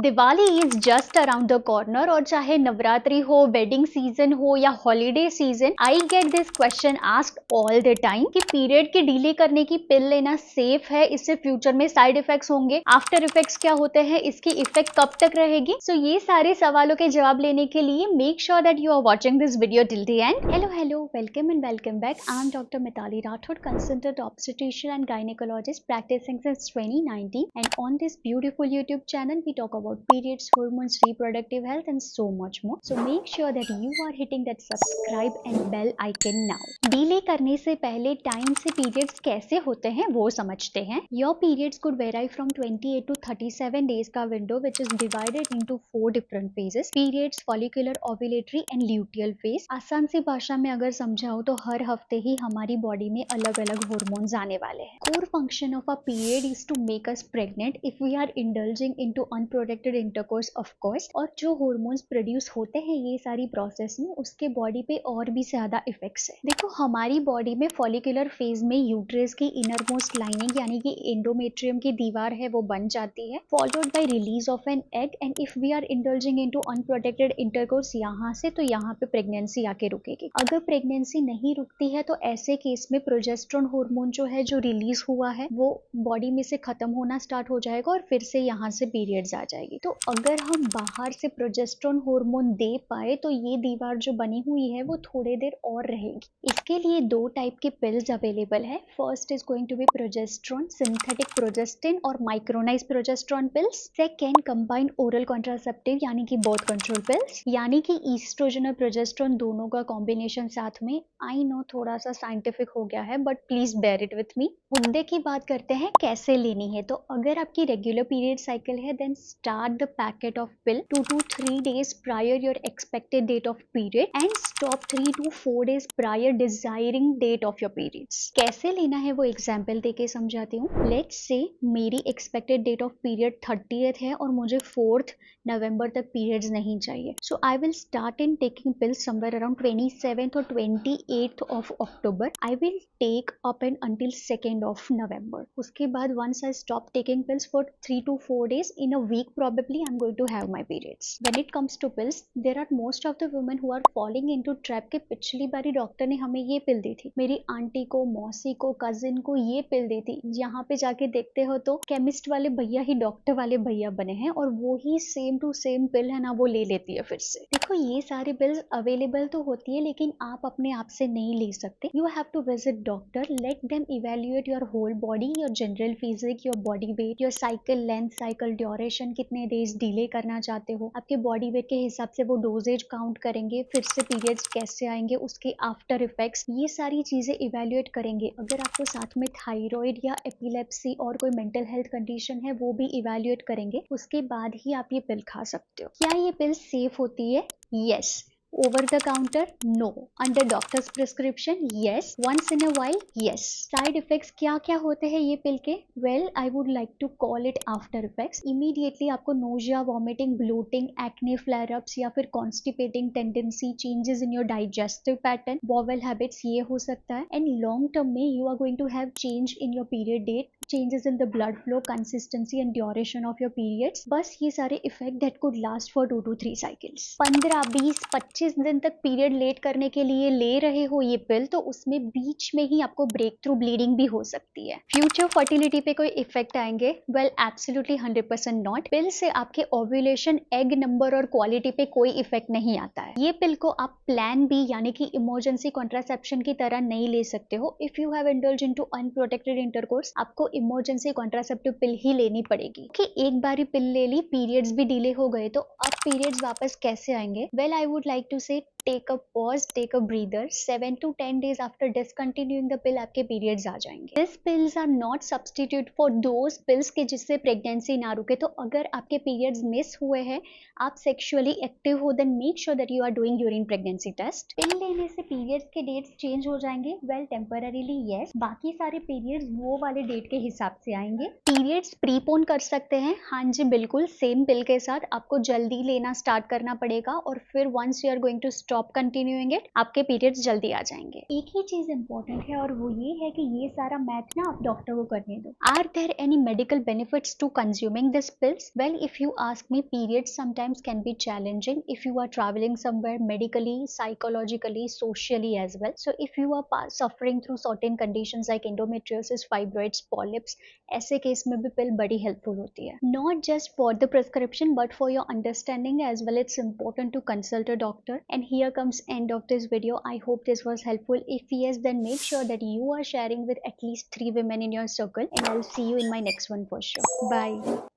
Diwali is just around the corner और चाहे नवरात्रि हो, वेडिंग सीजन हो या holiday season, I get this question asked all the time कि पीरियड की डिले करने की पिल लेना सेफ है, इससे फ्यूचर में साइड इफेक्ट्स होंगे, आफ्टर इफेक्ट्स क्या होते हैं, इसकी इफेक्ट कब तक रहेगी। सो ये सारे सवालों के जवाब लेने के लिए make sure that you are watching this video till the end. Hello welcome and welcome back. I am doctor Mitali Rathore, consultant obstetrician and gynecologist practicing since 2019, and on this beautiful YouTube channel we talk about periods, hormones, reproductive health and so much more. So make sure that you are hitting that subscribe and bell icon now. Delay करने से पहले time से periods कैसे होते हैं वो समझते हैं। Your periods could vary from 28 to 37 days का window which is divided into 4 different phases: periods, follicular, ovulatory and luteal phase। आसान सी भाषा में अगर समझाऊं तो हर हफ्ते ही हमारी बॉडी में अलग अलग हॉर्मोन्स आने वाले हैं। Core function of a period is to make us pregnant if we are indulging into unprotected intercourse of course. और जो हॉर्मोन्स प्रोड्यूस होते हैं ये सारी प्रोसेस में, उसके बॉडी पे और भी ज्यादा इफेक्ट्स है। देखो, हमारी बॉडी में फॉलिकुलर फेज में यूट्रस की इनर मोस्ट लाइनिंग यानी कि एंडोमेट्रियम की दीवार है वो बन जाती है, followed by release of an egg. And if we are indulging into unprotected intercourse यहाँ से, तो यहाँ पे प्रेगनेंसी आके रुकेगी। अगर प्रेगनेंसी नहीं रुकती है तो ऐसे केस में प्रोजेस्टेरोन हार्मोन जो है, जो रिलीज हुआ है, वो बॉडी में से खत्म होना स्टार्ट हो जाएगा और फिर से यहाँ से पीरियड्स आ जाएगी। तो अगर हम बाहर से प्रोजेस्टेरोन हार्मोन दे पाए तो ये दीवार जो बनी हुई है वो थोड़ी देर और रहेगी। इसके लिए 2 टाइप के पिल्स अवेलेबल है। First is going to be progesterone, synthetic progestin और micronise progesterone pills. Second, combined oral contraceptive यानी कि बर्थ कंट्रोल पिल्स, यानी कि ईस्ट्रोजन और प्रोजेस्टेरोन दोनों का कॉम्बिनेशन साथ में। आई नो थोड़ा सा साइंटिफिक हो गया है but please bear it with me. मुद्दे की बात करते हैं कैसे लेनी है। तो अगर आपकी रेगुलर पीरियड साइकिल है then start the packet of pill 2 to 3 days prior your expected date of period and stop 3 to 4 days prior desiring date of your periods। कैसे लेना है वो एग्जाम्पल देके समझाती हूँ। लेट्स से मेरी expected date of period 30th है और मुझे 4th नवंबर तक पीरियड्स नहीं चाहिए। So I will start in taking pills somewhere around 27th और 28th of October। I will take up and until 2nd of November। उसके बाद once I stop taking pills for 3 to 4 days, in a week probably I'm going to have my periods। When it comes to pills, there are most of the women who are falling into trap के पिछली बारी doctor ने हमें ये पिल दी थी, मेरी aunty को, मौसी को, कजिन को ये पिल दी थी। यहाँ पे जाके देखते हो तो केमिस्ट वाले भैया ही डॉक्टर वाले भैया बने हैं और वो ही सेम टू सेम पिल है ना, वो ले लेती है फिर से। देखो, ये सारी पिल्स अवेलेबल तो होती है लेकिन आप अपने आप से नहीं ले सकते। You have to visit doctor, let them evaluate your whole body, your general physique, your body weight, your cycle length, cycle duration, कितने डेज डिले करना चाहते हो, आपके बॉडी वेट के हिसाब से वो डोजेज काउंट करेंगे, फिर से पीरियड्स कैसे आएंगे, उसके आफ्टर इफेक्ट्स, ये सारी चीजें इवेल्युएट करेंगे। अगर आपको साथ में थायराइड या एपिलेप्सी और कोई मेंटल हेल्थ कंडीशन है वो भी इवेल्युएट करेंगे, उसके बाद ही आप ये पिल खा सकते हो। क्या ये पिल सेफ होती है? Yes. Over the counter? No. Under doctor's prescription? Yes. Once in a while? Yes. Side effects क्या क्या होते हैं ये पिल के? Well, I would like to call it after effects। Immediately आपको nausea, vomiting, bloating, acne flare-ups या फिर constipating tendency, changes in your digestive pattern, bowel habits ये हो सकता है। And long term में you are going to have change in your period date, changes in the blood flow, consistency and duration of your periods। बस ये सारे effect that could last for 2 to 3 cycles। 15, 20, 25 दिन तक period late करने के लिए ले रहे हो ये पिल तो उसमें बीच में ही आपको ब्रेक थ्रू ब्लीडिंग भी हो सकती है। फ्यूचर फर्टिलिटी पे कोई इफेक्ट आएंगे? Well, absolutely 100% not. पिल से आपके ओव्यूलेशन, एग नंबर और क्वालिटी पे कोई इफेक्ट नहीं आता है। ये पिल को आप प्लान बी यानी कि इमरजेंसी कॉन्ट्रासेप्शन की तरह नहीं ले सकते हो। If you have indulge into unprotected intercourse, आपको इमरजेंसी कॉन्ट्रासेप्टिव पिल ही लेनी पड़ेगी कि एक बार पिल ले ली, पीरियड्स भी डिले हो गए तो अब पीरियड्स वापस कैसे आएंगे? Well, I would like to say take a pause, take a breather। 7 to 10 days after discontinuing the pill आपके periods आ जाएंगे। These pills are not substitute for those pills के जिससे प्रेगनेंसी ना रुके। तो अगर आपके periods मिस हुए हैं, आप सेक्सुअली एक्टिव हो, then make sure that you are doing urine pregnancy test। पिल लेने से periods के डेट्स चेंज हो जाएंगे? Well, temporarily yes। बाकी सारे periods वो वाले डेट के हिसाब से आएंगे। periods प्रीपोन कर सकते हैं? हाँ जी बिल्कुल, सेम पिल के साथ आपको जल्दी लेना स्टार्ट करना पड़ेगा और फिर once you are going to stop stop continuing it, आपके पीरियड्स जल्दी आ जाएंगे। एक ही चीज इंपॉर्टेंट है और वो ये है कि ये सारा मैथ ना आप डॉक्टर को करने दो। Are there any medical benefits to consuming this pills? Well, if you ask me, periods sometimes can be challenging if you are traveling somewhere medically, psychologically, socially as well. So if you are suffering through certain conditions like endometriosis, fibroids, polyps, ऐसे case में भी पिल बड़ी helpful होती है। Not just for the prescription but for your understanding as well, it's important to consult a doctor. And here comes end of this video. I hope this was helpful. If yes, then make sure that you are sharing with at least 3 women in your circle, and I'll see you in my next one for sure. Bye.